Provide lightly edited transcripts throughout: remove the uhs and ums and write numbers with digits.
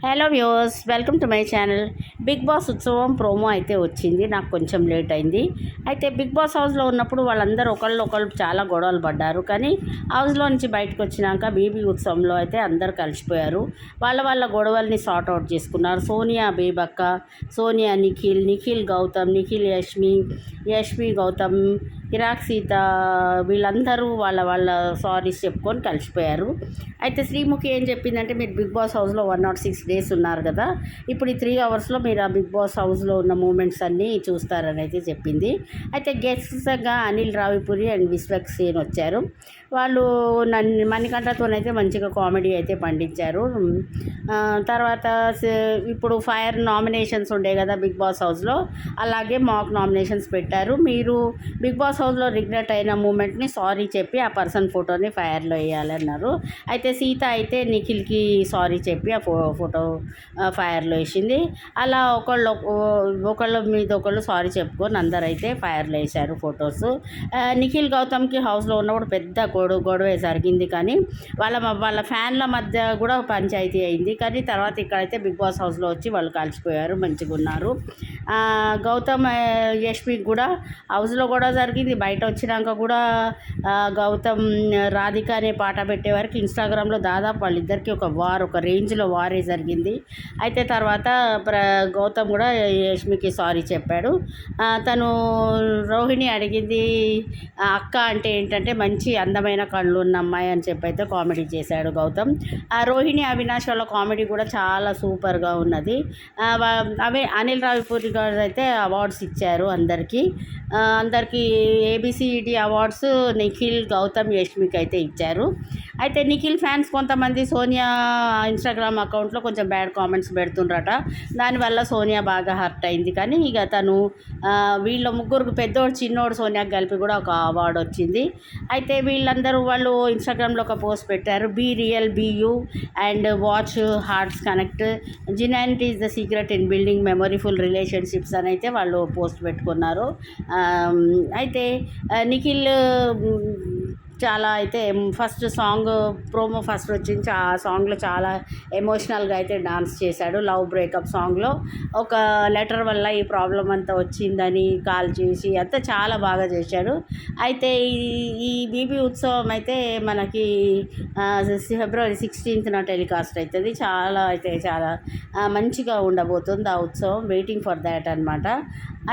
Hello viewers, welcome to my channel. Bigg Boss Utsavam promo అయితే వచ్చింది. నాకు కొంచెం లేట్ అయింది. అయితే బిగ్ బాస్ హౌస్లో ఉన్నప్పుడు వాళ్ళందరూ ఒకళ్ళు చాలా గొడవలు పడ్డారు. కానీ హౌస్లో నుంచి బయటకు వచ్చినాక బీబీ ఉత్సవంలో అయితే అందరు కలిసిపోయారు. వాళ్ళ గొడవల్ని సార్ట్ అవుట్ చేసుకున్నారు. సోనియా బేబక్క, సోనియా నిఖిల్ గౌతమ్, నిఖిల్ యష్మి గౌతమ్, కిరాక్ సీత, వీళ్ళందరూ వాళ్ళ సారీస్ చెప్పుకొని కలిసిపోయారు. అయితే శ్రీముఖి ఏం చెప్పిందంటే, మీరు బిగ్ బాస్ హౌస్లో 106 డేస్ ఉన్నారు కదా, ఇప్పుడు ఈ 3 అవర్స్లో మీరు ఆ బిగ్ బాస్ హౌస్లో ఉన్న మూమెంట్స్ అన్నీ చూస్తారని అయితే చెప్పింది. అయితే గెస్ట్స్గా అనిల్ రావిపూరి అండ్ విశ్వక్ సేన్ వచ్చారు. వాళ్ళు మణికంఠతోనైతే మంచిగా కామెడీ అయితే పండించారు. తర్వాత ఇప్పుడు ఫైర్ నామినేషన్స్ ఉండే కదా బిగ్ బాస్ హౌస్లో, అలాగే మాక్ నామినేషన్స్ పెట్టారు. మీరు బిగ్ బాస్ హౌస్లో రిగ్రెట్ అయిన మూమెంట్ని సారీ చెప్పి ఆ పర్సన్ ఫోటోని ఫైర్లో వేయాలన్నారు. అయితే సీత అయితే నిఖిల్కి సారీ చెప్పి ఆ ఫోటో ఫైర్లో వేసింది. అలా ఒకళ్ళ మీద ఒకళ్ళు సారీ చెప్పుకొని అందరైతే ఫైర్లో వేశారు ఫొటోస్. నిఖిల్ గౌతమ్కి హౌస్లో ఉన్నప్పుడు పెద్ద గొడవ జరిగింది. కానీ వాళ్ళ ఫ్యాన్ల మధ్య కూడా పంచాయతీ అయింది. కానీ తర్వాత ఇక్కడైతే బిగ్ బాస్ హౌస్లో వచ్చి వాళ్ళు కలిసిపోయారు, మంచిగా ఉన్నారు. గౌతమ్ యష్మికి కూడా హౌస్లో కూడా జరిగింది. బయట వచ్చినాక కూడా గౌతమ్ రాధిక అనే పాట పెట్టేవారికి ఇన్స్టాగ్రామ్లో దాదాపు వాళ్ళిద్దరికి ఒక రేంజ్లో వారే జరిగింది. అయితే తర్వాత గౌతమ్ కూడా యష్మికి సారీ చెప్పాడు. తను రోహిణి అడిగింది, అక్క అంటే ఏంటంటే మంచి అందమైన కళ్ళు ఉన్న అమ్మాయి అని చెప్పి అయితే కామెడీ చేశాడు గౌతమ్. రోహిణి అవినాష్ వాళ్ళ కామెడీ కూడా చాలా సూపర్గా ఉన్నది. అనిల్ రావిపూరి గారు అయితే అవార్డ్స్ ఇచ్చారు అందరికీ ఏబిసిడి అవార్డ్స్ నిఖిల్ గౌతమ్ యష్మికి అయితే ఇచ్చారు. అయితే నిఖిల్ ఫ్యాన్స్ కొంతమంది సోనియా ఇన్స్టాగ్రామ్ అకౌంట్లో కొంచెం బ్యాడ్ కామెంట్స్ పెడుతుండ్రట. దానివల్ల సోనియా బాగా హర్ట్ అయింది. కానీ ఇక తను వీళ్ళ ముగ్గురు పెద్దోడు చిన్నోడు సోనియాకి కలిపి కూడా ఒక అవార్డు వచ్చింది. అయితే వీళ్ళందరూ వాళ్ళు ఇన్స్టాగ్రామ్లో ఒక పోస్ట్ పెట్టారు, be real be you and watch hearts connect, genuinity is the secret in building memoryful relationships అని అయితే వాళ్ళు పోస్ట్ పెట్టుకున్నారు. అయితే నిఖిల్ చాలా అయితే ఫస్ట్ సాంగ్ ప్రోమో ఫస్ట్ వచ్చింది. ఆ సాంగ్లో చాలా ఎమోషనల్గా అయితే డాన్స్ చేశాడు. లవ్ బ్రేకప్ సాంగ్లో ఒక లెటర్ వల్ల ఈ ప్రాబ్లం అంతా వచ్చిందని కాల్ చేసి అంతా చాలా బాగా చేశాడు. అయితే ఈ బీబీ ఉత్సవం అయితే మనకి ఫిబ్రవరి 16th టెలికాస్ట్ అవుతుంది. చాలా మంచిగా ఉండబోతుంది ఆ ఉత్సవం. వెయిటింగ్ ఫర్ దాట్ అనమాట.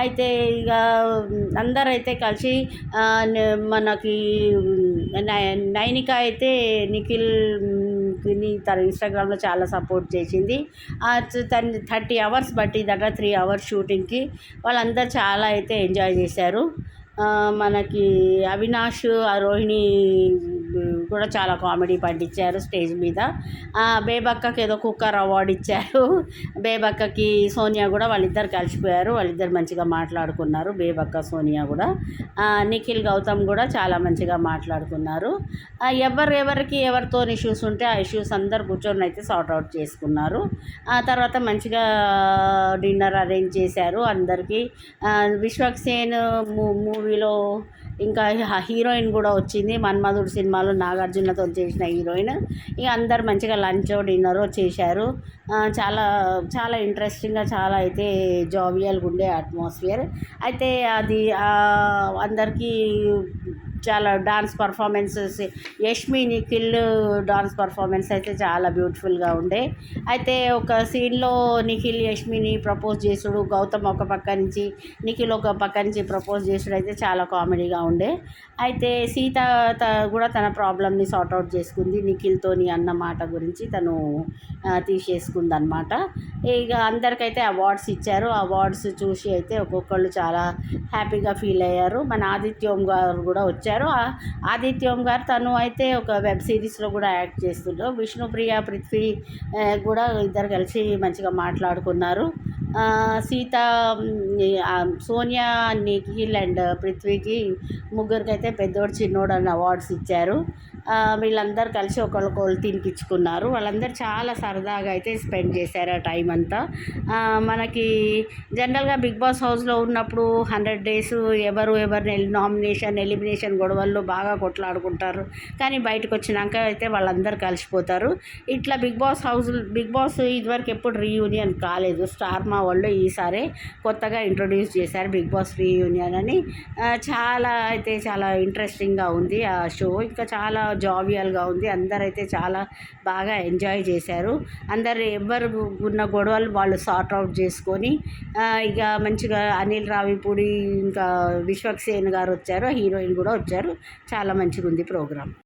అయితే ఇక అందరైతే కలిసి మనకి నైనిక అయితే నిఖిల్ని తన ఇన్స్టాగ్రామ్లో చాలా సపోర్ట్ చేసింది. 30 అవర్స్ పట్టిందట 3 అవర్స్ షూటింగ్కి. వాళ్ళందరూ చాలా అయితే ఎంజాయ్ చేశారు. మనకి అవినాష్ రోహిణి కూడా చాలా కామెడీ పండించారు స్టేజ్ మీద. బేబక్కకి ఏదో కుక్కర్ అవార్డు ఇచ్చారు. బేబక్కకి సోనియా కూడా వాళ్ళిద్దరు కలిసిపోయారు. వాళ్ళిద్దరు మంచిగా మాట్లాడుకున్నారు, బేబక్క సోనియా కూడా. నిఖిల్ గౌతమ్ కూడా చాలా మంచిగా మాట్లాడుకున్నారు. ఎవరితో ఇష్యూస్ ఉంటే ఆ ఇష్యూస్ అందరు కూర్చొని అయితే సార్ట్ అవుట్ చేసుకున్నారు. తర్వాత మంచిగా డిన్నర్ అరేంజ్ చేశారు అందరికీ. విశ్వక్ సేన్ మూవీలో ఇంకా హీరోయిన్ కూడా వచ్చింది. మన్మధుడు సినిమాలో నాగార్జునతో చేసిన హీరోయిన్. ఇక అందరు మంచిగా లంచ్ డిన్నర్ చేశారు. చాలా ఇంట్రెస్టింగ్గా చాలా అయితే జావియల్గా ఉండే అట్మాస్ఫియర్. అయితే అది అందరికీ చాలా dance performances, Yashmi Nikhil dance performance అయితే చాలా బ్యూటిఫుల్గా ఉండే. అయితే ఒక సీన్లో నిఖిల్ యష్మిని ప్రపోజ్ చేసుడు, గౌతమ్ ఒక పక్క నుంచి నిఖిల్ ఒక పక్క నుంచి ప్రపోజ్ చేసుడు అయితే చాలా కామెడీగా ఉండే. అయితే సీత కూడా తన ప్రాబ్లమ్ని సార్ట్అవుట్ చేసుకుంది. నిఖిల్తోని అన్న మాట గురించి తను తీసేసుకుంది అనమాట. ఇక అందరికైతే అవార్డ్స్ ఇచ్చారు. అవార్డ్స్ చూసి అయితే ఒక్కొక్కళ్ళు చాలా హ్యాపీగా ఫీల్ అయ్యారు. మన ఆదిత్యం గారు కూడా వచ్చారు. ఆదిత్యం గారు తను అయితే ఒక వెబ్ సిరీస్లో కూడా యాక్ట్ చేస్తుంటారు. విష్ణుప్రియ పృథ్వీ కూడా ఇద్దరు కలిసి మంచిగా మాట్లాడుకున్నారు. సీత, సోనియా, నిఖిల్ అండ్ పృథ్వీకి ముగ్గురికి అయితే పెద్దోడు చిన్నోడు అని అవార్డ్స్ ఇచ్చారు. వీళ్ళందరూ కలిసి ఒకళ్ళకొకళ్ళు తినిపించుకున్నారు. వాళ్ళందరూ చాలా సరదాగా అయితే స్పెండ్ చేశారు ఆ టైం అంతా. మనకి జనరల్గా బిగ్ బాస్ హౌస్లో ఉన్నప్పుడు 100 డేస్ ఎవరిని నామినేషన్ ఎలిమినేషన్ గొడవల్లో బాగా కొట్లాడుకుంటారు. కానీ బయటకు వచ్చినాక అయితే వాళ్ళందరూ కలిసిపోతారు. ఇట్లా బిగ్ బాస్ ఇదివరకు ఎప్పుడు రీయూనియన్ కాలేదు. స్టార్ మా వాళ్ళు ఈసారి కొత్తగా ఇంట్రొడ్యూస్ చేశారు బిగ్ బాస్ రీయూనియన్ అని. చాలా ఇంట్రెస్టింగ్గా ఉంది ఆ షో. ఇంకా చాలా జావియల్గా ఉంది. అందరైతే చాలా బాగా ఎంజాయ్ చేశారు. అందరు ఎవరు ఉన్న గొడవలు వాళ్ళు సార్ట్ అవుట్ చేసుకొని ఇక మంచిగా అనిల్ రావిపూడి ఇంకా విశ్వక్ సేన్ గారు వచ్చారు, హీరోయిన్ కూడా వచ్చారు. చాలా మంచిగా ఉంది ప్రోగ్రామ్.